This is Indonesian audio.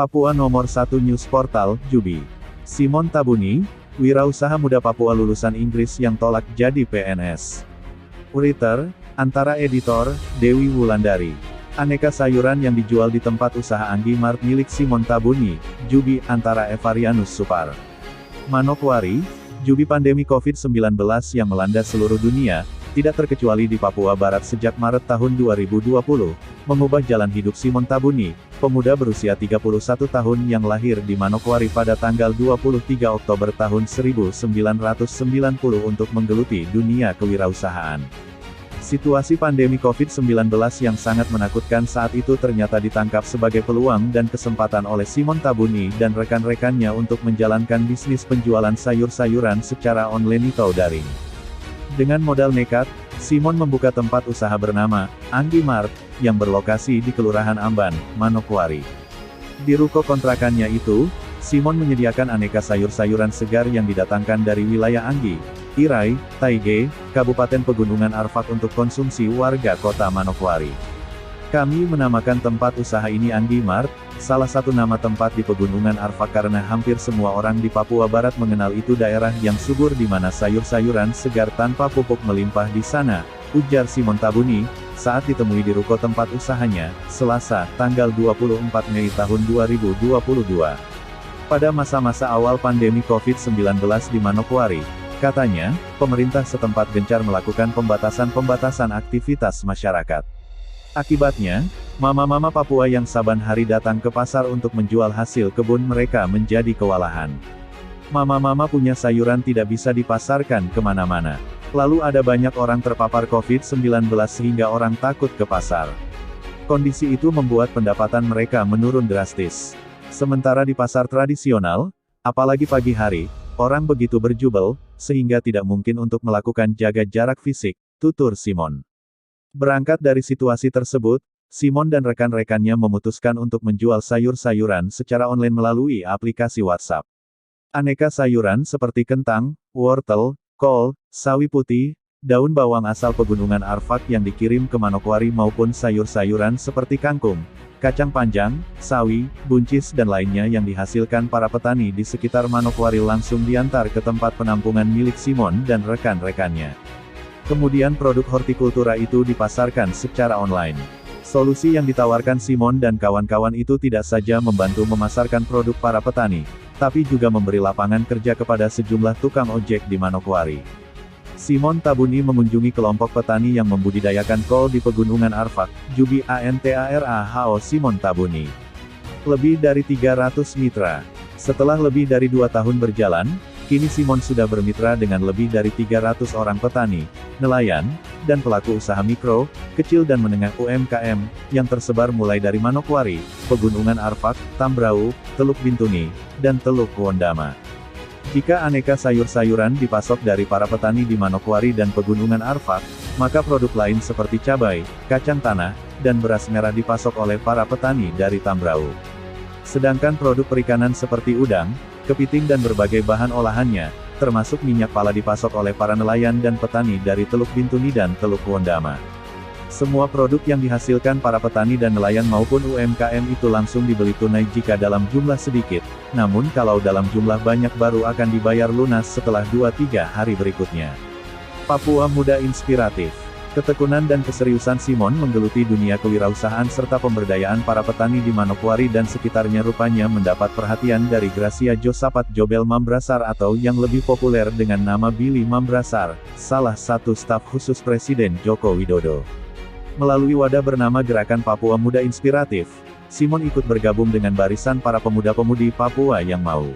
Papua Nomor 1 News Portal, Jubi. Simon Tabuni, wirausaha muda Papua lulusan Inggris yang tolak jadi PNS. Uriter, antara editor, Dewi Wulandari. Aneka sayuran yang dijual di tempat usaha Anggi Mart milik Simon Tabuni, Jubi, antara Evarianus Supar. Manokwari, Jubi. Pandemi COVID-19 yang melanda seluruh dunia, tidak terkecuali di Papua Barat sejak Maret tahun 2020, mengubah jalan hidup Simon Tabuni, pemuda berusia 31 tahun yang lahir di Manokwari pada tanggal 23 Oktober tahun 1990 untuk menggeluti dunia kewirausahaan. Situasi pandemi COVID-19 yang sangat menakutkan saat itu ternyata ditangkap sebagai peluang dan kesempatan oleh Simon Tabuni dan rekan-rekannya untuk menjalankan bisnis penjualan sayur-sayuran secara online atau daring. Dengan modal nekat, Simon membuka tempat usaha bernama Anggi Mart, yang berlokasi di Kelurahan Amban, Manokwari. Di ruko kontrakannya itu, Simon menyediakan aneka sayur-sayuran segar yang didatangkan dari wilayah Anggi, Irai, Taige, Kabupaten Pegunungan Arfak untuk konsumsi warga kota Manokwari. Kami menamakan tempat usaha ini Anggi Mart, salah satu nama tempat di Pegunungan Arfak karena hampir semua orang di Papua Barat mengenal itu daerah yang subur di mana sayur-sayuran segar tanpa pupuk melimpah di sana, ujar Simon Tabuni, saat ditemui di ruko tempat usahanya, Selasa, tanggal 24 Mei tahun 2022. Pada masa-masa awal pandemi COVID-19 di Manokwari, katanya, pemerintah setempat gencar melakukan pembatasan aktivitas masyarakat. Akibatnya, mama-mama Papua yang saban hari datang ke pasar untuk menjual hasil kebun mereka menjadi kewalahan. Mama-mama punya sayuran tidak bisa dipasarkan kemana-mana. Lalu ada banyak orang terpapar COVID-19 sehingga orang takut ke pasar. Kondisi itu membuat pendapatan mereka menurun drastis. Sementara di pasar tradisional, apalagi pagi hari, orang begitu berjubel, sehingga tidak mungkin untuk melakukan jaga jarak fisik, tutur Simon. Berangkat dari situasi tersebut, Simon dan rekan-rekannya memutuskan untuk menjual sayur-sayuran secara online melalui aplikasi WhatsApp. Aneka sayuran seperti kentang, wortel, kol, sawi putih, daun bawang asal Pegunungan Arfak yang dikirim ke Manokwari maupun sayur-sayuran seperti kangkung, kacang panjang, sawi, buncis dan lainnya yang dihasilkan para petani di sekitar Manokwari langsung diantar ke tempat penampungan milik Simon dan rekan-rekannya. Kemudian produk hortikultura itu dipasarkan secara online. Solusi yang ditawarkan Simon dan kawan-kawan itu tidak saja membantu memasarkan produk para petani, tapi juga memberi lapangan kerja kepada sejumlah tukang ojek di Manokwari. Simon Tabuni mengunjungi kelompok petani yang membudidayakan kol di Pegunungan Arfak, Jubi Antaraho Simon Tabuni. Lebih dari 300 mitra. Setelah lebih dari 2 tahun berjalan, kini Simon sudah bermitra dengan lebih dari 300 orang petani, nelayan, dan pelaku usaha mikro, kecil dan menengah UMKM, yang tersebar mulai dari Manokwari, Pegunungan Arfak, Tambrau, Teluk Bintuni, dan Teluk Wondama. Jika aneka sayur-sayuran dipasok dari para petani di Manokwari dan Pegunungan Arfak, maka produk lain seperti cabai, kacang tanah, dan beras merah dipasok oleh para petani dari Tambrau. Sedangkan produk perikanan seperti udang, kepiting dan berbagai bahan olahannya, termasuk minyak pala dipasok oleh para nelayan dan petani dari Teluk Bintuni dan Teluk Wondama. Semua produk yang dihasilkan para petani dan nelayan maupun UMKM itu langsung dibeli tunai jika dalam jumlah sedikit, namun kalau dalam jumlah banyak baru akan dibayar lunas setelah 2-3 hari berikutnya. Papua Muda Inspiratif. Ketekunan dan keseriusan Simon menggeluti dunia kewirausahaan serta pemberdayaan para petani di Manokwari dan sekitarnya rupanya mendapat perhatian dari Gracia Josapat Jobel Mambrasar atau yang lebih populer dengan nama Billy Mambrasar, salah satu staf khusus Presiden Joko Widodo. Melalui wadah bernama Gerakan Papua Muda Inspiratif, Simon ikut bergabung dengan barisan para pemuda-pemudi Papua yang mau